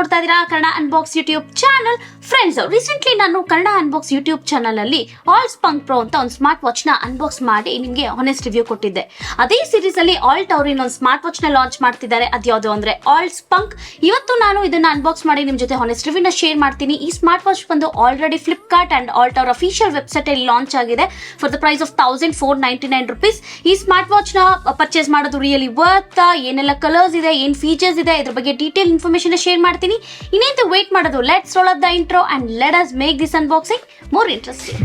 ನೋಡ್ತಾ ಇದ್ದೀರಾ Kannada unbox YouTube channel. Friends, recently ನಾನು ಕನ್ನಡ ಅನ್ಬಾಕ್ಸ್ ಯೂಟ್ಯೂಬ್ ಚಾನಲ್ ಅಲ್ಲಿ ಆಲ್ ಸ್ಪಂಕ್ ಪ್ರೋ ಅಂತ ಒಂದು ಸ್ಮಾರ್ಟ್ ವಾಚ್ ನ ಅನ್ಬಾಕ್ಸ್ ಮಾಡಿ ನಿಮಗೆ ಹಾನೆಸ್ಟ್ ರಿವ್ಯೂ ಕೊಟ್ಟಿದ್ದೆ. ಅದೇ ಸೀರೀಸ್ ಅಲ್ಲಿ ಆಲ್ ಟೌರಿನ್ ಒಂದು ಸ್ಮಾರ್ಟ್ ವಾಚ್ ನ ಲಾಂಚ್ ಮಾಡ್ತಿದ್ದಾರೆ. ಅದ್ಯಾವುದು ಅಂದ್ರೆ ಆಲ್ ಸ್ಪಂಕ್. ಇವತ್ತು ನಾನು ಇದನ್ನ ಅನ್ಬಾಕ್ಸ್ ಮಾಡಿ ನಿಮ್ ಜೊತೆ ಹಾನೆಸ್ಟ್ ರಿವ್ಯೂ ನ ಶೇರ್ ಮಾಡ್ತೀನಿ. ಈ ಸ್ಮಾರ್ಟ್ ವಾಚ್ ಬಂದು ಆಲ್ರೆಡಿ ಫ್ಲಿಪ್ಕಾರ್ಟ್ ಅಂಡ್ ಆಲ್ ಟೌರ್ ಅಫಿಷಿಯಲ್ ವೆಬ್ಸೈಟ್ ಅಲ್ಲಿ ಲಾಂಚ್ ಆಗಿದೆ ಫಾರ್ ದ ಪ್ರೈಸ್ ಆಫ್ ₹1499. ಈ ಸ್ಮಾರ್ಟ್ ವಾಚ್ ನ ಪರ್ಚೇಸ್ ಮಾಡೋದು ರಿಯಲಿ ವರ್ತ್. ಏನೆಲ್ಲ ಕಲರ್ಸ್ ಇದೆ, ಏನ್ ಫೀಚರ್ಸ್ ಇದೆ, ಇದ್ರ ಬಗ್ಗೆ ಡೀಟೇಲ್ ಇನ್ಫಾರ್ಮೇಶನ್ ಶೇರ್ ಮಾಡ್ತೀನಿ. ಇನ್ನೇಂತ ವೇಟ್ ಮಾಡೋದು, let's roll up the intro and let us make this unboxing more interesting.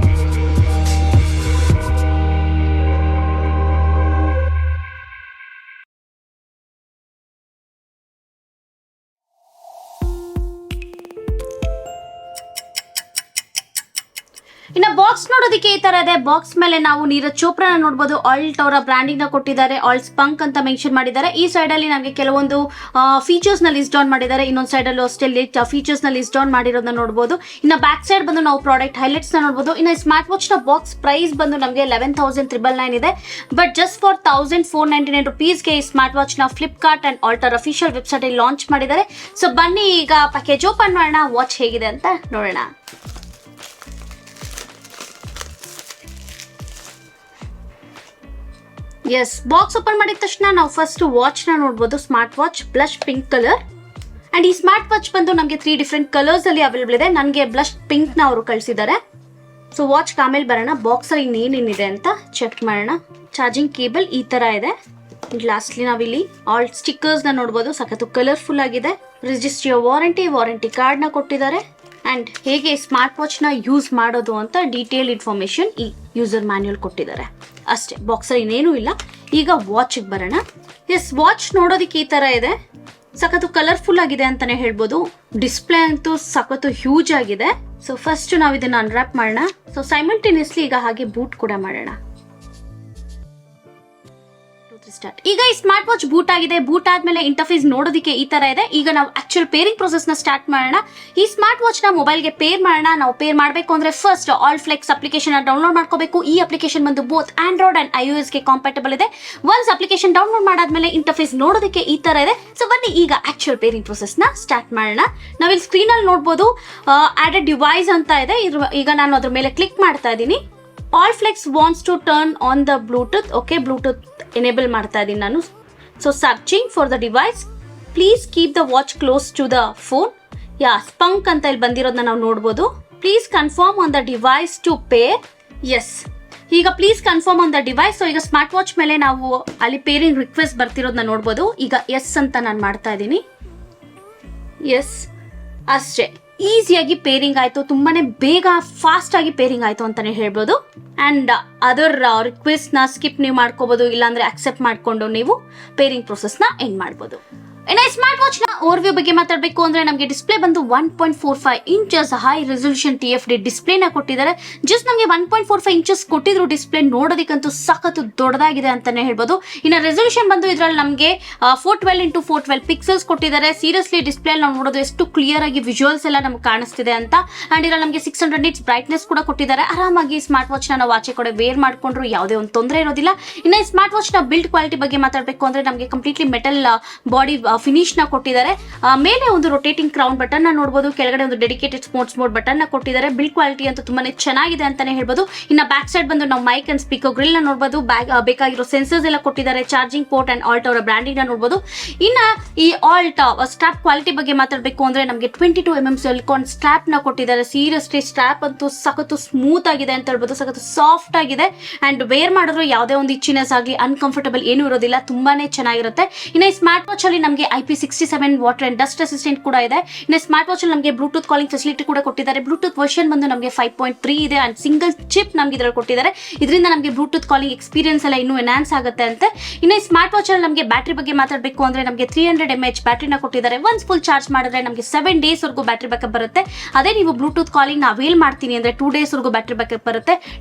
ಇನ್ನ ಬಾಕ್ಸ್ ನೋಡೋದಕ್ಕೆ ಈ ತರ ಇದೆ. ಬಾಕ್ಸ್ ಮೇಲೆ ನಾವು ನೀರಜ್ ಚೋಪ್ರಾನ ನೋಡಬಹುದು. ಆಲ್ಟ್ ಅವರ ಬ್ರಾಂಡಿಂಗ್ ನ ಕೊಟ್ಟಿದ್ದಾರೆ, ಆಲ್ ಸ್ಪಂಕ್ ಅಂತ ಮೆನ್ಷನ್ ಮಾಡಿದ್ದಾರೆ. ಈ ಸೈಡ್ ಅಲ್ಲಿ ನಮಗೆ ಕೆಲವೊಂದು ಫೀಚರ್ಸ್ ನ ಲಿಸ್ಟ್ ಡೌನ್ ಮಾಡಿದ್ದಾರೆ. ಇನ್ನೊಂದು ಸೈಡ್ ಅಲ್ಲೂ ಅಷ್ಟೇ ಫೀಚರ್ಸ್ ನ ಲಿಸ್ಟ್ ಡೌನ್ ಮಾಡಿರೋದನ್ನ ನೋಡಬಹುದು. ಇನ್ನ ಬ್ಯಾಕ್ ಸೈಡ್ ಬಂದು ನಾವು ಪ್ರಾಡಕ್ಟ್ ಹೈಲೈಟ್ಸ್ ನ ನೋಡಬಹುದು. ಇನ್ನ ಸ್ಮಾರ್ಟ್ ವಾಚ್ ನ ಬಾಕ್ಸ್ ಪ್ರೈಸ್ ಬಂದು ನಮಗೆ ₹11,999 ಇದೆ. ಬಟ್ ಜಸ್ಟ್ ಫಾರ್ ₹1,499 ಗೆ ಈ ಸ್ಮಾರ್ಟ್ ವಾಚ್ ನ Flipkart and Alter official website ಅಲ್ಲಿ ಲಾಂಚ್ ಮಾಡಿದ್ದಾರೆ. ಸೊ ಬನ್ನಿ ಈಗ ಪ್ಯಾಕೇಜ್ ಓಪನ್ ಮಾಡೋಣ, ವಾಚ್ ಹೇಗಿದೆ ಅಂತ ನೋಡೋಣ. ಎಸ್, ಬಾಕ್ಸ್ ಓಪನ್ ಮಾಡಿದ ತಕ್ಷಣ ನಾವು ಫಸ್ಟ್ ವಾಚ್ ನ ನೋಡಬಹುದು. Smart watch blush pink colour. And ಈ ಸ್ಮಾರ್ಟ್ ವಾಚ್ ಬಂದು ನಮಗೆ 3 ಡಿಫ್ರೆಂಟ್ ಕಲರ್ಸ್ ಅಲ್ಲಿ ಅವೈಲೇಬಲ್ ಇದೆ. ನನಗೆ ಬ್ಲಶ್ ಪಿಂಕ್ ನ ಅವರು ಕಳಿಸಿದ್ದಾರೆ. ಸೊ ವಾಚ್ ಆಮೇಲೆ ಬರೋಣ. ಬಾಕ್ಸ್ ಅಲ್ಲಿ ಇನ್ನೇನೇನಿದೆ ಅಂತ ಚೆಕ್ ಮಾಡೋಣ. ಚಾರ್ಜಿಂಗ್ ಕೇಬಲ್ ಈ ತರ ಇದೆ. ಲಾಸ್ಟ್ಲಿ ನಾವಿಲ್ಲಿ ಆಲ್ ಸ್ಟಿಕ್ಕರ್ಸ್ ನ ನೋಡಬಹುದು. ಸಖತ್ತು ಕಲರ್ಫುಲ್ ಆಗಿದೆ. ರಿಜಿಸ್ಟ್ರಿ ವಾರಂಟಿ ಕಾರ್ಡ್ ನ ಕೊಟ್ಟಿದ್ದಾರೆ. ಅಂಡ್ ಹೇಗೆ ಸ್ಮಾರ್ಟ್ ವಾಚ್ ನ ಯೂಸ್ ಮಾಡೋದು ಅಂತ ಡೀಟೇಲ್ ಇನ್ಫಾರ್ಮೇಶನ್ ಈ ಯೂಸರ್ ಮ್ಯಾನ್ಯುಯಲ್ ಕೊಟ್ಟಿದ್ದಾರೆ. ಅಷ್ಟೇ, ಬಾಕ್ಸ್ ಅಲ್ಲಿ ಇನ್ನೇನು ಇಲ್ಲ. ಈಗ ವಾಚ್ ಬರೋಣ. ಎಸ್, ವಾಚ್ ನೋಡೋದಿಕ್ಕೆ ಈ ತರ ಇದೆ. ಸಖತ್ತು ಕಲರ್ಫುಲ್ ಆಗಿದೆ ಅಂತಾನೆ ಹೇಳ್ಬೋದು. ಡಿಸ್ಪ್ಲೇ ಅಂತೂ ಸಖತ್ತು ಹ್ಯೂಜ್ ಆಗಿದೆ. ಸೊ ಫಸ್ಟ್ ನಾವು ಇದನ್ನ ಅನ್ರ್ಯಾಪ್ ಮಾಡೋಣ. ಸೊ ಸೈಮಲ್ಟೇನಿಯಸ್ಲಿ ಈಗ ಹಾಗೆ ಬೂಟ್ ಕೂಡ ಮಾಡೋಣ. ಈಗ ಈ ಸ್ಮಾರ್ಟ್ ವಾಚ್ ಬೂಟ್ ಆಗಿದೆ. ಬೂಟ್ ಆದ್ಮೇಲೆ ಇಂಟರ್ಫೇಸ್ ನೋಡೋದಕ್ಕೆ ಈ ತರ ಇದೆ. ಈಗ ನಾವು ಆಕ್ಚುಯಲ್ ಪೇರಿಂಗ್ ಪ್ರೊಸೆಸ್ ನ ಸ್ಟಾರ್ಟ್ ಮಾಡೋಣ. ಈ ಸ್ಮಾರ್ಟ್ ವಾಚ್ ನ ಮೊಬೈಲ್ ಗೆ ಪೇರ್ ಮಾಡೋಣ. ನಾವು ಪೇರ್ ಮಾಡಬೇಕು ಅಂದ್ರೆ first all flex application download ಮಾಡ್ಕೋಬೇಕು. ಈ ಅಪ್ಲಿಕೇಶನ್ ಬಂದು ಬೋತ್ ಆಂಡ್ರಾಯ್ಡ್ ಅಂಡ್ iOS ಗೆ ಕಾಂಪ್ಯಾಟಬಲ್ ಇದೆ. ಒನ್ಸ್ ಅಪ್ಲಿಕೇಶನ್ ಡೌನ್ಲೋಡ್ ಮಾಡಾದ್ಮೇಲೆ ಇಂಟರ್ಫೇಸ್ ನೋಡೋದಕ್ಕೆ ಈ ತರ ಇದೆ. ಸೊ ಬನ್ನಿ ಈಗ ಆಕ್ಚುಯಲ್ ಪೇರಿಂಗ್ ಪ್ರೊಸೆಸ್ ನ ಸ್ಟಾರ್ಟ್ ಮಾಡೋಣ. ನಾವಿಲ್ಲಿ ಸ್ಕ್ರೀನ್ ಅಲ್ಲಿ ನೋಡಬಹುದು ಆಡೆಡ್ ಡಿವೈಸ್ ಅಂತ ಇದೆ. ಈಗ ನಾನು ಅದ್ರ ಮೇಲೆ ಕ್ಲಿಕ್ ಮಾಡ್ತಾ ಇದ್ದೀನಿ. All flex wants to turn on the Bluetooth. Okay, Bluetooth enable ಮಾಡ್ತಾ ಇದ್ದೀನಿ ನಾನು. So searching for the device. Please keep the watch close to the phone. ಸ್ಪಂಕ್ ಅಂತ ಇಲ್ಲಿ ಬಂದಿರೋದನ್ನ ನಾವು ನೋಡ್ಬೋದು. Please confirm on the device to pair. Yes, ಈಗ please confirm on the device. So ಈಗ ಸ್ಮಾರ್ಟ್ ವಾಚ್ ಮೇಲೆ ನಾವು ಅಲ್ಲಿ ಪೇರಿಂಗ್ ರಿಕ್ವೆಸ್ಟ್ ಬರ್ತಿರೋದನ್ನ ನೋಡ್ಬೋದು. ಈಗ ಎಸ್ ಅಂತ ನಾನು ಮಾಡ್ತಾ ಇದ್ದೀನಿ. ಎಸ್, ಅಷ್ಟೇ, ಈಸಿಯಾಗಿ ಪೇರಿಂಗ್ ಆಯ್ತು. ತುಂಬಾನೇ ಬೇಗ ಫಾಸ್ಟ್ ಆಗಿ ಪೇರಿಂಗ್ ಆಯ್ತು ಅಂತಾನೆ ಹೇಳ್ಬೋದು. ಅಂಡ್ ಅದರ್ ರಿಕ್ವೆಸ್ಟ್ ನ ಸ್ಕಿಪ್ ನೀವು ಮಾಡ್ಕೋಬಹುದು, ಇಲ್ಲಾಂದ್ರೆ ಅಕ್ಸೆಪ್ಟ್ ಮಾಡ್ಕೊಂಡು ನೀವು ಪೇರಿಂಗ್ ಪ್ರೊಸೆಸ್ ನ ಎಂಡ್ ಮಾಡ್ಬೋದು. ಇನ್ನು ಸ್ಮಾರ್ಟ್ ವಾಚ್ ನ ಓವರ್ವ್ಯೂ ಬಗ್ಗೆ ಮಾತಾಡಬೇಕು ಅಂದ್ರೆ ನಮಗೆ ಡಿಸ್ಪ್ಲೇ ಬಂದು 1.45 inches high resolution TFT display ನ ಕೊಟ್ಟಿದ್ದಾರೆ. ಜಸ್ಟ್ ನಮಗೆ 1.45 ಇಂಚಸ್ ಕೊಟ್ಟಿದ್ರು ಡಿಸ್ಪ್ಲೇ. ನೋಡೋದಕ್ಕಂತೂ ಸಖತ್ತು ದೊಡ್ಡದಾಗಿದೆ ಅಂತಾನೆ ಹೇಳ್ಬೋದು. ಇನ್ನು ರೆಸಲ್ಯೂಷನ್ ಬಂದು ಇದ್ರಲ್ಲಿ ನಮಗೆ 412x412 ಪಿಕ್ಸೆಲ್ಸ್ ಕೊಟ್ಟಿದ್ದಾರೆ. ಸೀರಿಯಸ್ಲಿ ಡಿಸ್ಪ್ಲೇ ನಾವು ನೋಡೋದು ಎಷ್ಟು ಕ್ಲಿಯರ್ ಆಗಿ ವಿಜುವಲ್ಸ್ ಎಲ್ಲ ನಮ್ಗೆ ಕಾಣಿಸ್ತಿದೆ ಅಂತ. ಅಂಡ್ ಇದ್ರಲ್ಲಿ ನಮಗೆ 600 ನಿಟ್ಸ್ ಬ್ರೈಟ್ನೆಸ್ ಕೂಡ ಕೊಟ್ಟಿದ್ದಾರೆ. ಆರಾಮಾಗಿ ಸ್ಮಾರ್ಟ್ ವಾಚ್ ನಾವು ಆಚೆ ಕಡೆ ವೇರ್ ಮಾಡ್ಕೊಂಡ್ರು ಯಾವುದೇ ಒಂದು ತೊಂದರೆ ಇರೋದಿಲ್ಲ. ಇನ್ನು ಈ ಸ್ಮಾರ್ಟ್ ವಾಚ್ ನ ಬಿಲ್ಡ್ ಕ್ವಾಲಿಟಿ ಬಗ್ಗೆ ಮಾತಾಡಬೇಕು ಅಂದ್ರೆ ನಮಗೆ ಕಂಪ್ಲೀಟ್ಲಿ ಮೆಟಲ್ ಬಾಡಿ ಫಿನಿಶ್ ನ ಕೊಟ್ಟಿದ್ದಾರೆ. ಮೇಲೆ ಒಂದು ರೊಟೇಟಿಂಗ್ ಕ್ರೌನ್ ಬಟನ್ ನ ನೋಡಬಹುದು. ಕೆಳಗಡೆ ಒಂದು ಡೆಡಿಕೇಟೆಡ್ ಸ್ಪೋರ್ಟ್ಸ್ ಮೋಡ್ ಬಟನ್ ನ ಕೊಟ್ಟಿದ್ದಾರೆ. ಬಿಲ್ಡ್ ಕ್ವಾಲಿಟಿ ಅಂತೂ ತುಂಬಾನೇ ಚೆನ್ನಾಗಿದೆ ಅಂತಾನೆ ಹೇಳ್ಬೋದು. ಇನ್ನ ಬ್ಯಾಕ್ ಸೈಡ್ ಬಂದು ನಾವು ಮೈಕ್ ಅಂಡ್ ಸ್ಪೀಕರ್ ಗ್ರಿಲ್ ನ ನೋಡಬಹುದು. ಬೇಕಾಗಿರೋ ಸೆನ್ಸರ್ಸ್ ಎಲ್ಲ ಕೊಟ್ಟಿದ್ದಾರೆ. ಚಾರ್ಜಿಂಗ್ ಪೋರ್ಟ್ ಅಂಡ್ ಆಲ್ಟ್ ಅವರ ಬ್ರಾಂಡಿಂಗ್ ನ ನೋಡಬಹುದು. ಇನ್ನ ಈ ಆಲ್ಟ್ ಸ್ಟ್ರಾಪ್ ಕ್ವಾಲಿಟಿ ಬಗ್ಗೆ ಮಾತಾಡಬೇಕು ಅಂದ್ರೆ ನಮಗೆ 22mm ಸಿಲಿಕಾನ್ ಸ್ಟ್ರಾಪ್ ನ ಕೊಟ್ಟಿದ್ದಾರೆ. ಸೀರಿಯಸ್ಲಿ ಸ್ಟ್ರಾಪ್ ಅಂತೂ ಸಖತ್ತು ಸ್ಮೂತ್ ಆಗಿದೆ ಅಂತ ಹೇಳ್ಬೋದು. ಸಖತ್ತು ಸಾಫ್ಟ್ ಆಗಿದೆ. ಅಂಡ್ ವೇರ್ ಮಾಡಿದ್ರು ಯಾವುದೇ ಒಂದು ಇಚ್ಚಿನೆಸ್ ಆಗಲಿ ಅನ್ಕಂಫರ್ಟಬಲ್ ಏನು ಇರೋದಿಲ್ಲ. ತುಂಬಾನೇ ಚೆನ್ನಾಗಿರುತ್ತೆ. ಇನ್ನ ಈ ಸ್ಮಾರ್ಟ್ ವಾಚ್ ಅಲ್ಲಿ ನಮಗೆ IP67 water and dust assistant ಕೂಡ ಇದೆ. ಇನ್ನು ಸ್ಮಾರ್ಟ್ ವಾಚ್ ಅಲ್ಲಿ ನಮಗೆ ಬ್ಲೂಟೂತ್ ಕಾಲಿಂಗ್ ಫೆಸಿಲಿಟಿ ಕೂಡ ಕೊಟ್ಟಿದ್ದಾರೆ. ಬ್ಲೂಟೂತ್ ವರ್ಷನ್ ಬಂದು ನಮಗೆ 5.3 ಇದೆ. ಅಂಡ್ ಸಿಂಗಲ್ ಚಿಪ್ ನಮಗೆ ಇದರಲ್ಲಿ ಕೊಟ್ಟಿದ್ದಾರೆ. ಇದರಿಂದ ನಮಗೆ ಬ್ಲೂಟೂತ್ ಕಾಲಿಂಗ್ ಎಕ್ಸ್ಪೀರಿಯನ್ಸ್ ಎಲ್ಲ ಇನ್ನೂ ಎನ್ಹಾನ್ಸ್ ಆಗುತ್ತೆ ಅಂತೆ. ಇನ್ನು ಈ ಸ್ಮಾರ್ಟ್ ವಾಚ್ ಅಲ್ಲಿ ನಮಗೆ ಬ್ಯಾಟರಿ ಬಗ್ಗೆ ಮಾತಾಡಬೇಕು ಅಂದ್ರೆ ನಮಗೆ 300 mAh ಬ್ಯಾಟರಿನ ಕೊಟ್ಟಿದ್ದಾರೆ. ಒನ್ಸ್ ಫುಲ್ ಚಾರ್ಜ್ ಮಾಡಿದ್ರೆ ನಮಗೆ 7 ಡೇಸ್ ವರೆಗೂ ಬ್ಯಾಟರಿ ಬ್ಯಾಕಪ್ ಬರುತ್ತೆ. ಅದೇ ನೀವು ಬ್ಲೂಟೂತ್ ಕಾಲಿಂಗ್ ನ ಅವೇಲ್ ಮಾಡ್ತೀನಿ ಅಂದ್ರೆ 2 ಡೇಸ್ ವರೆಗೂ ಬ್ಯಾಟರಿ ಬ್ಯಾಕಪ್ ಬರುತ್ತೆ.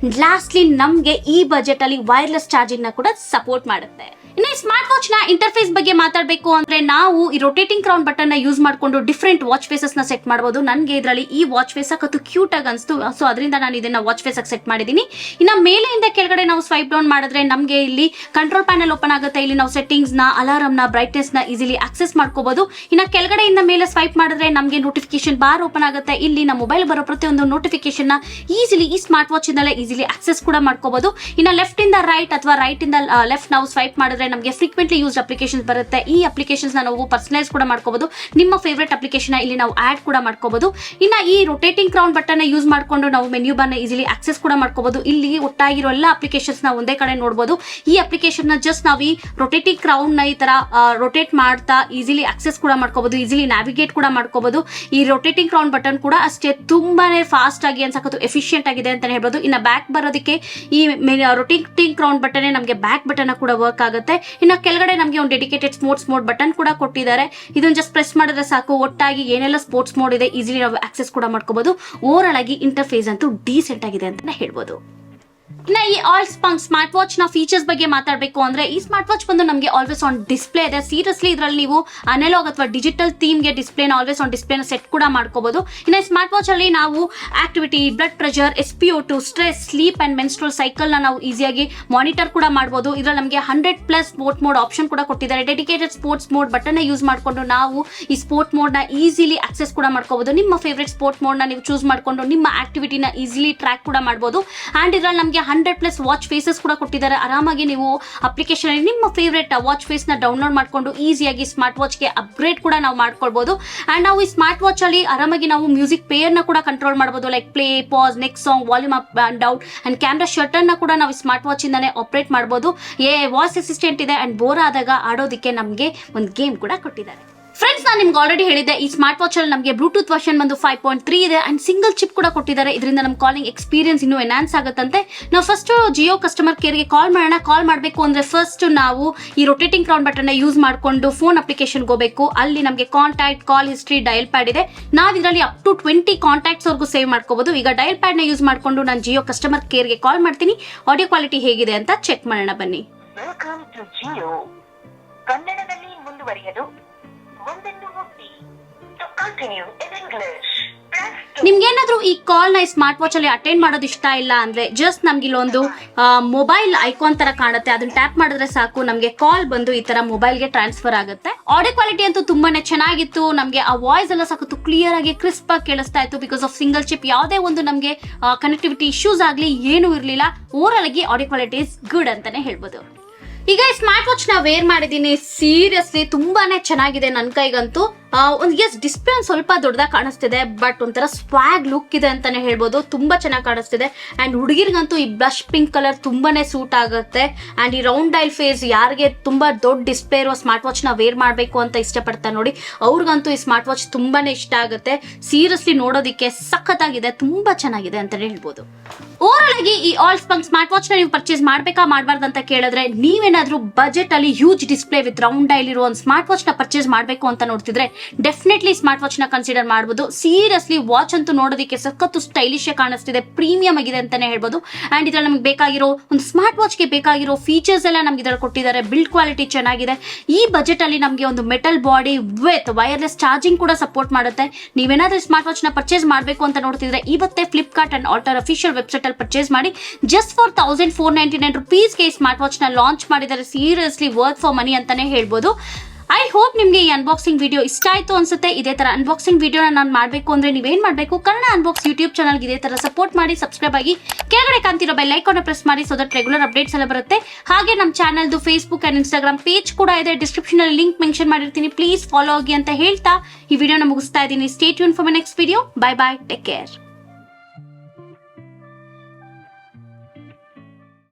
ಲಾಸ್ಟ್ಲಿ ನಮಗೆ ಈ ಬಜೆಟ್ ಅಲ್ಲಿ ವೈರ್ಲೆಸ್ ಚಾರ್ಜಿಂಗ್ ನ ಕೂಡ ಸಪೋರ್ಟ್ ಮಾಡುತ್ತೆ. ಇನ್ನು ಈ ಸ್ಮಾರ್ಟ್ ವಾಚ್ ನ ಇಂಟರ್ಫೇಸ್ ಬಗ್ಗೆ ಮಾತಾಡಬೇಕು ಅಂದ್ರೆ ನಾವು ಈ ರೊಟೇಟಿಂಗ್ ಕ್ರೌನ್ ಬಟನ್ ನ ಯೂಸ್ ಮಾಡ್ಕೊಂಡು ಡಿಫ್ರೆಂಟ್ ವಾಚ್ ಫೇಸಸ್ ನ ಸೆಟ್ ಮಾಡಬಹುದು. ನನಗೆ ಇದರಲ್ಲಿ ಈ ವಾಚ್ ಫೇಸ್ ಸಖತ್ತು ಕ್ಯೂಟ್ ಆಗಿ ಅನಿಸ್ತು, ಸೊ ಅದರಿಂದ ನಾನು ಇದನ್ನ ವಾಚ್ ಫೇಸ್ ಆಗಿ ಸೆಟ್ ಮಾಡಿದೀನಿ. ಇನ್ನ ಮೇಲೆಯಿಂದ ಕೆಳಗಡೆ ನಾವು ಸ್ವೈಪ್ ಡೌನ್ ಮಾಡಿದ್ರೆ ನಮಗೆ ಇಲ್ಲಿ ಕಂಟ್ರೋಲ್ ಪ್ಯಾನಲ್ ಓಪನ್ ಆಗುತ್ತೆ. ಇಲ್ಲಿ ನಾವು ಸೆಟ್ಟಿಂಗ್ಸ್ ನ, ಅಲಾರಂ ನ, ಬ್ರೈಟ್ನೆಸ್ ನ ಈಸಿಲಿ ಆಕ್ಸೆಸ್ ಮಾಡ್ಕೋಬಹುದು. ಇನ್ನ ಕೆಳಗಡೆಯಿಂದ ಮೇಲೆ ಸ್ವೈಪ್ ಮಾಡಿದ್ರೆ ನಮಗೆ ನೋಟಿಫಿಕೇಶನ್ ಬಾರ್ ಓಪನ್ ಆಗುತ್ತೆ. ಇಲ್ಲಿ ನಮ್ಮ ಮೊಬೈಲ್ ಬರೋ ಪ್ರತಿಯೊಂದು ನೋಟಿಫಿಕೇಶನ್ ನ ಈಸಿಲಿ ಈ ಸ್ಮಾರ್ಟ್ ವಾಚ್ ಇಂದಲೇ ಈಸಿಲಿ ಆಕ್ಸೆಸ್ ಕೂಡ ಮಾಡ್ಕೋಬಹುದು. ಇನ್ನ ಲೆಫ್ಟ್ ಇಂದ ರೈಟ್ ಅಥವಾ ರೈಟ್ ಇಂದ ಲೆಫ್ಟ್ ನಾವು ಸ್ವೈಪ್ ಮಾಡಿದ್ರೆ ನಮಗೆ ಫ್ರೀಕ್ವೆಂಟ್ಲಿ ಯೂಸ್ಡ್ ಅಪ್ಲಿಕೇಶನ್ಸ್ ಬರುತ್ತೆ. ಈ ಅಪ್ಲಿಕೇಶನ್ಸ್ ನಾವು ಪರ್ಸನಲೈಸ್ ಕೂಡ ಮಾಡ್ಕೋಬಹುದು. ನಿಮ್ಮ ಫೇವರೇಟ್ ಅಪ್ಲಿಕೇಶನ್ ಇಲ್ಲಿ ನಾವು ಆಡ್ ಕೂಡ ಮಾಡ್ಕೋಬಹುದು. ಇನ್ನ ಈ ರೊಟೇಟಿಂಗ್ ಕ್ರೌನ್ ಬಟನ್ ಯೂಸ್ ಮಾಡ್ಕೊಂಡು ನಾವು ಮೆನ್ಯೂ ಬಾರ್ ನ ಈಸಿಲಿ ಆಕ್ಸೆಸ್ ಕೂಡ ಮಾಡ್ಕೋಬಹುದು. ಇಲ್ಲಿ ಒಟ್ಟಾಗಿರೋ ಎಲ್ಲ ಅಪ್ಲಿಕೇಶನ್ಸ್ ನ ಒಂದೇ ಕಡೆ ನೋಡಬಹುದು. ಈ ಅಪ್ಲಿಕೇಶನ್ ನ ಜಸ್ಟ್ ನಾವು ಈ ರೊಟೇಟಿಂಗ್ ಕ್ರೌನ್ ನ ಈ ತರ ರೊಟೇಟ್ ಮಾಡ್ತಾ ಈಸಿಲಿ ಆಕ್ಸೆಸ್ ಕೂಡ ಮಾಡ್ಕೋಬಹುದು, ಈಸಿಲಿ ನ್ಯಾವಿಗೇಟ್ ಕೂಡ ಮಾಡ್ಕೋಬಹುದು. ಈ ರೊಟೇಟಿಂಗ್ ಕ್ರೌನ್ ಬಟನ್ ಕೂಡ ಅಷ್ಟೇ ತುಂಬಾನೇ ಫಾಸ್ಟ್ ಆಗಿ ಅನ್ಸಕತ್ತು ಎಫಿಷಿಯಂಟ್ ಆಗಿದೆ ಅಂತ ಹೇಳ್ಬೋದು. ಇನ್ನ ಬ್ಯಾಕ್ ಬರೋದಕ್ಕೆ ಈ ರೊಟೇಟಿಂಗ್ ಕ್ರೌನ್ ಬಟನ್ ನಮಗೆ ಬ್ಯಾಕ್ ಬಟನ್ ಕೂಡ ವರ್ಕ್ ಆಗುತ್ತೆ. ಇನ್ನು ಕೆಳಗಡೆ ನಮಗೆ ಒಂದು ಡೆಡಿಕೇಟೆಡ್ ಸ್ಪೋರ್ಟ್ಸ್ ಮೋಡ್ ಬಟನ್ ಕೂಡ ಕೊಟ್ಟಿದ್ದಾರೆ. ಇದನ್ನ ಜಸ್ಟ್ ಪ್ರೆಸ್ ಮಾಡಿದ್ರೆ ಸಾಕು, ಒಟ್ಟಾಗಿ ಏನೆಲ್ಲ ಸ್ಪೋರ್ಟ್ಸ್ ಮೋಡ್ ಇದೆ ಈಸಿಲಿ ನಾವು ಆಕ್ಸೆಸ್ ಕೂಡ ಮಾಡ್ಕೋಬಹುದು. ಓವರ್ ಆಲ್ ಆಗಿ ಇಂಟರ್ಫೇಸ್ ಅಂತೂ ಡೀಸೆಂಟ್ ಆಗಿದೆ ಅಂತ ಹೇಳ್ಬೋದು. ಇನ್ನ ಈ ಸ್ಪಂಕ್ ಸ್ಮಾರ್ಟ್ ವಾಚ್ ನ ಫೀಚರ್ಸ್ ಬಗ್ಗೆ ಮಾತಾಡಬೇಕು ಅಂದ್ರೆ ಈ ಸ್ಮಾರ್ಟ್ ವಾಚ್ ಬಂದು ನಮಗೆ ಆಲ್ವೇಸ್ ಆನ್ ಡಿಸ್ಪ್ಲೇ ಇದೆ. ಸೀರಿಯಸ್ಲಿ ಇದರಲ್ಲಿ ನೀವು ಅನಲಾಗ್ ಅಥವಾ ಡಿಜಿಟಲ್ ಥೀಮ್ ಗೆ ಡಿಸ್ಪ್ಲೇನ ಆಲ್ವೇಸ್ ಆನ್ ಡಿಸ್ಪ್ಲೇನ ಸೆಟ್ ಕೂಡ ಮಾಡ್ಕೋಬಹುದು. ಇನ್ನ ಸ್ಮಾರ್ಟ್ ವಾಚ್ ಅಲ್ಲಿ ನಾವು activity, blood pressure, SpO2, stress, sleep and menstrual cycle ನ ನಾವು ಈಸಿಯಾಗಿ ಮಾನಿಟರ್ ಕೂಡ ಮಾಡಬಹುದು. ಇದರಲ್ಲಿ ನಮಗೆ 100+ ಸ್ಪೋರ್ಟ್ ಮೋಡ್ ಆಪ್ಷನ್ ಕೂಡ ಕೊಟ್ಟಿದ್ದಾರೆ. Dedicated sports mode button use ಮಾಡಿಕೊಂಡು ನಾವು ಈ ಸ್ಪೋರ್ಟ್ ಮೋಡ್ ನ ಈಸಿಲಿ ಆಕ್ಸೆಸ್ ಕೂಡ ಮಾಡ್ಕೋಬಹುದು. ನಿಮ್ಮ ಫೇವರೇಟ್ ಸ್ಪೋರ್ಟ್ ಮೋಡ್ ನ ನೀವು ಚೂಸ್ ಮಾಡಿಕೊಂಡು ನಿಮ್ಮ ಆಕ್ಟಿವಿಟಿನ ಈಸಿಲಿ ಟ್ರ್ಯಾಕ್ ಕೂಡ ಮಾಡಬಹುದು. ಅಂಡ್ ಇದರಲ್ಲಿ ನಮಗೆ 100+ ವಾಚ್ ಫೇಸಸ್ ಕೂಡ ಕೊಟ್ಟಿದ್ದಾರೆ. ಆರಾಮಾಗಿ ನೀವು ಅಪ್ಲಿಕೇಶನ್ ಅಲ್ಲಿ ನಿಮ್ಮ ಫೇವರೇಟ್ ವಾಚ್ ಫೇಸ್ ನ ಡೌನ್ಲೋಡ್ ಮಾಡ್ಕೊಂಡು ಈಸಿಯಾಗಿ ಸ್ಮಾರ್ಟ್ ವಾಚ್ ಗೆ ಅಪ್ಗ್ರೇಡ್ ಕೂಡ ನಾವು ಮಾಡ್ಕೊಳ್ಬಹುದು. ಅಂಡ್ ನಾವು ಈ ಸ್ಮಾರ್ಟ್ ವಾಚ್ ಅಲ್ಲಿ ಆರಾಮಾಗಿ ನಾವು ಮ್ಯೂಸಿಕ್ ಪ್ಲೇಯರ್ ನ ಕೂಡ ಕಂಟ್ರೋಲ್ ಮಾಡಬಹುದು. Like play, pass, next song, volume up and down and camera shutter ನ ಕೂಡ ನಾವು ಸ್ಮಾರ್ಟ್ ವಾಚ್ ಇಂದಾನೆ ಆಪರೇಟ್ ಮಾಡಬಹುದು. ವಾಯ್ಸ್ ಅಸಿಸ್ಟೆಂಟ್ ಇದೆ ಅಂಡ್ ಬೋರ್ ಆದಾಗ ಆಡೋದಕ್ಕೆ ನಮಗೆ ಒಂದು ಗೇಮ್ ಕೂಡ ಕೊಟ್ಟಿದ್ದಾರೆ. ಫ್ರೆಂಡ್ಸ್, ನಾನು ನಿಮ್ಗೆ ಆಲ್ರೆಡಿ ಹೇಳಿದ್ದೆ ಈ ಸ್ಮಾರ್ಟ್ ವಾಚ್ ಅಲ್ಲಿ ನಮಗೆ ಬ್ಲೂಟೂತ್ ವರ್ಷನ್ ಬಂದು 5.3 ಇದೆ ಅಂಡ್ ಸಿಂಗಲ್ ಚಿಪ್ ಕೂಡ ಕೊಟ್ಟಿದ್ದಾರೆ. ಇದರಿಂದ ನಮ್ಮ ಕಾಲಿಂಗ್ ಎಕ್ಸ್ಪೀರಿಯನ್ಸ್ ಇನ್ನೂ ಎನ್ಹಾನ್ಸ್ ಆಗುತ್ತಂತೆ. ನಾವು ಫಸ್ಟ್ ಜಿಯೋ ಕಸ್ಟಮರ್ ಕೇರ್ಗೆ ಕಾಲ್ ಮಾಡೋಣ. ಕಾಲ್ ಮಾಡಬೇಕು ಅಂದ್ರೆ ಫಸ್ಟ್ ನಾವು ಈ ರೊಟೇಟಿಂಗ್ ಕ್ರೌನ್ ಬಟನ್ ಯೂಸ್ ಮಾಡಿಕೊಂಡು ಫೋನ್ ಅಪ್ಲಿಕೇಶನ್ಗೆ ಹೋಗಬೇಕು. ಅಲ್ಲಿ ನಮಗೆ ಕಾಂಟ್ಯಾಕ್ಟ್, ಕಾಲ್ ಹಿಸ್ಟ್ರಿ, ಡಯಲ್ ಪ್ಯಾಡ್ ಇದೆ. ನಾವು ಇದರಲ್ಲಿ ಅಪ್ ಟು 20 ಕಾಂಟ್ಯಾಕ್ಟ್ಸ್ ವರ್ಗೂ ಸೇವ್ ಮಾಡ್ಕೋಬಹುದು. ಈಗ ಡಯಲ್ ಪ್ಯಾಡ್ ನ ಯೂಸ್ ಮಾಡಿಕೊಂಡು ನಾನು ಜಿಯೋ ಕಸ್ಟಮರ್ ಕೇರ್ಗೆ ಕಾಲ್ ಮಾಡ್ತೀನಿ. ಆಡಿಯೋ ಕ್ವಾಲಿಟಿ ಹೇಗಿದೆ ಅಂತ ಚೆಕ್ ಮಾಡೋಣ ಬನ್ನಿ. Welcome to Jio. ಕನ್ನಡದಲ್ಲಿ ಮುಂದುವರಿಯಲು ನಿಮ್ಗೇನಾದ್ರೂ ಈ ಕಾಲ್ ನ ಸ್ಮಾರ್ಟ್ ವಾಚ್ ಅಲ್ಲಿ ಅಟೆಂಡ್ ಮಾಡೋದು ಇಷ್ಟ ಇಲ್ಲ ಅಂದ್ರೆ ಜಸ್ಟ್ ನಮ್ಗೆ ಇಲ್ಲೊಂದು ಮೊಬೈಲ್ ಐಕಾನ್ ತರ ಕಾಣುತ್ತೆ, ಅದನ್ನ ಟ್ಯಾಪ್ ಮಾಡಿದ್ರೆ ಸಾಕು, ನಮ್ಗೆ ಕಾಲ್ ಬಂದು ಈ ತರ ಮೊಬೈಲ್ ಗೆ ಟ್ರಾನ್ಸ್ಫರ್ ಆಗುತ್ತೆ. ಆಡಿಯೋ ಕ್ವಾಲಿಟಿ ಅಂತೂ ತುಂಬಾನೇ ಚೆನ್ನಾಗಿತ್ತು. ನಮ್ಗೆ ಆ ವಾಯ್ಸ್ ಎಲ್ಲ ಸಾಕತ್ತು ಕ್ಲಿಯರ್ ಆಗಿ ಕ್ರಿಸ್ಪ್ ಆಗಿ ಕೇಳಿಸ್ತಾ ಇತ್ತು. ಬಿಕಾಸ್ ಆಫ್ ಸಿಂಗಲ್ ಚಿಪ್ ಯಾವುದೇ ಒಂದು ನಮ್ಗೆ ಕನೆಕ್ಟಿವಿಟಿ ಇಶ್ಯೂಸ್ ಆಗ್ಲಿ ಏನೂ ಇರ್ಲಿಲ್ಲ. ಓವರ್ ಆಲ್ ಆಗಿ ಆಡಿಯೋ ಕ್ವಾಲಿಟಿ ಇಸ್ ಗುಡ್ ಅಂತಾನೆ ಹೇಳ್ಬೋದು. ಈಗ ಈ ಸ್ಮಾರ್ಟ್ ವಾಚ್ ನ ವೇರ್ ಮಾಡಿದೀನಿ. ಸೀರಿಯಸ್ಲಿ ತುಂಬಾನೇ ಚೆನ್ನಾಗಿದೆ ನನ್ನ ಕೈಗಂತೂ. ಡಿಸ್ಪ್ಲೇ ಒಂದು ಸ್ವಲ್ಪ ದೊಡ್ಡದಾಗಿ ಕಾಣಿಸ್ತಿದೆ, ಬಟ್ ಒಂಥರ ಸ್ವಾಗ್ ಲುಕ್ ಇದೆ ಅಂತಾನೆ ಹೇಳ್ಬೋದು. ತುಂಬಾ ಚೆನ್ನಾಗಿ ಕಾಣಿಸ್ತಿದೆ. ಅಂಡ್ ಹುಡುಗಿರ್ಗಂತೂ ಈ ಬ್ಲಶ್ ಪಿಂಕ್ ಕಲರ್ ತುಂಬಾನೇ ಸೂಟ್ ಆಗುತ್ತೆ. ಅಂಡ್ ಈ ರೌಂಡ್ ಡೈಲ್ ಫೇಸ್ ಯಾರಿಗೆ ತುಂಬಾ ದೊಡ್ಡ ಡಿಸ್ಪ್ಲೇ ಇರುವ ಸ್ಮಾರ್ಟ್ ವಾಚ್ ನ ವೇರ್ ಮಾಡಬೇಕು ಅಂತ ಇಷ್ಟಪಡ್ತಾರೆ ನೋಡಿ, ಅವ್ರಿಗಂತೂ ಈ ಸ್ಮಾರ್ಟ್ ವಾಚ್ ತುಂಬಾನೇ ಇಷ್ಟ ಆಗುತ್ತೆ. ಸೀರಿಯಸ್ಲಿ ನೋಡೋದಿಕ್ಕೆ ಸಖತ್ತಾಗಿದೆ, ತುಂಬಾ ಚೆನ್ನಾಗಿದೆ ಅಂತಾನೆ ಹೇಳ್ಬೋದು. ಓವರ್ ಆಗಿ ಈ ಸ್ಪಂಕ್ ಸ್ಮಾರ್ಟ್ ವಾಚ್ ನ ನೀವು ಪರ್ಚೇಸ್ ಮಾಡ್ಬೇಕಾ ಮಾಡಬಾರ್ದು ಅಂತ ಕೇಳಿದ್ರೆ, ನೀವೇನಾದ್ರೂ ಬಜೆಟ್ ಅಲ್ಲಿ huge display with round dial ಇರೋ ಒಂದು ಸ್ಮಾರ್ಟ್ ವಾಚ್ ನ ಪರ್ಚೇಸ್ ಮಾಡಬೇಕು ಅಂತ ನೋಡ್ತಿದ್ರೆ ಡೆಫಿನೆಟ್ಲಿ ಸ್ಮಾರ್ಟ್ ವಾಚ್ ನ ಕನ್ಸಿಡರ್ ಮಾಡಬಹುದು. ಸೀರಿಯಸ್ಲಿ ವಾಚ್ ಅಂತೂ ನೋಡೋದಕ್ಕೆ ಸಖತ್ತು ಸ್ಟೈಲಿಶ್ ಕಾಣಿಸ್ತಿದೆ, ಪ್ರೀಮಿಯಂ ಆಗಿದೆ ಅಂತಾನೆ ಹೇಳ್ಬೋದು. ಅಂಡ್ ಇದ್ರಲ್ಲಿ ನಮಗೆ ಬೇಕಾಗಿರೋ ಒಂದು ಸ್ಮಾರ್ಟ್ ವಾಚ್ ಗೆ ಬೇಕಾಗಿರೋ ಫೀಚರ್ಸ್ ಎಲ್ಲ ನಮ್ಗೆ ಇದ್ರಲ್ಲಿ ಕೊಟ್ಟಿದ್ದಾರೆ. ಬಿಲ್ಡ್ ಕ್ವಾಲಿಟಿ ಚೆನ್ನಾಗಿದೆ. ಈ ಬಜೆಟ್ ಅಲ್ಲಿ ನಮಗೆ ಒಂದು metal body with wireless charging ಕೂಡ ಸಪೋರ್ಟ್ ಮಾಡುತ್ತೆ. ನೀವೇನಾದ್ರೂ ಸ್ಮಾರ್ಟ್ ವಾಚ್ ನ ಪರ್ಚೇಸ್ ಮಾಡಬೇಕು ಅಂತ ನೋಡ್ತಿದ್ರೆ ಇವತ್ತೇ Flipkart and Alter official website ಅಲ್ಲಿ ಪರ್ಚೇಸ್ ಮಾಡಿ. ಜಸ್ಟ್ ಫಾರ್ 1499 rupees ಗೆ ಸ್ಮಾರ್ಟ್ ವಾಚ್ ನ ಲಾಂಚ್ ಮಾಡಿದ್ದಾರೆ. ಸೀರಿಯಸ್ಲಿ ವರ್ತ್ ಫಾರ್ ಮನಿ ಅಂತಾನೆ ಹೇಳ್ಬೋದು. ಐ ಹೋಪ್ ನಿಮಗೆ ಈ ಅನ್ಬಾಕ್ಸಿಂಗ್ ವಿಡಿಯೋ ಇಷ್ಟ ಆಯ್ತು ಅನ್ಸುತ್ತೆ. ಇದೇ ತರ ಅನ್ಬಾಕ್ಸಿಂಗ್ ವಿಡಿಯೋನ ನಾನು ಮಾಡಬೇಕು ಅಂದ್ರೆ ನೀವೇನ್ ಮಾಡಬೇಕು, ಕನ್ನಡ ಅನ್ಬಾಕ್ಸ್ ಯೂಟ್ಯೂಬ್ ಚಾನಲ್ಗೆ ಇದೇ ತರ ಸಪೋರ್ಟ್ ಮಾಡಿ, ಸಬ್ಸ್ಕ್ರೈಬ್ ಆಗಿ, ಕೆಳಗಡೆ ಕಾಣ್ತಿರೋ ಬೆಲ್ ಐಕಾನ್ ಪ್ರೆಸ್ ಮಾಡಿ, ಸೊ ದಟ್ ರೆಗ್ಯುಲರ್ ಅಪ್ಡೇಟ್ಸ್ ಎಲ್ಲ ಬರುತ್ತೆ. ಹಾಗೆ ನಮ್ಮ ಚಾನಲ್ದು ಫೇಸ್ಬುಕ್ ಅಂಡ್ ಇನ್ಸ್ಟಾಗ್ರಾಮ್ ಪೇಜ್ ಕೂಡ ಇದೆ, ಡಿಸ್ಕ್ರಿಪ್ಷನ್ ಅಲ್ಲಿ ಲಿಂಕ್ ಮೆನ್ಷನ್ ಮಾಡಿರ್ತೀನಿ. ಪ್ಲೀಸ್ ಫಾಲೋ ಆಗಿ ಅಂತ ಹೇಳ್ತಾ ಈ ವಿಡಿಯೋನ ಮುಗಿಸ್ತಾ ಇದ್ದೀನಿ. Stay tune for my next video. Bye bye, take care.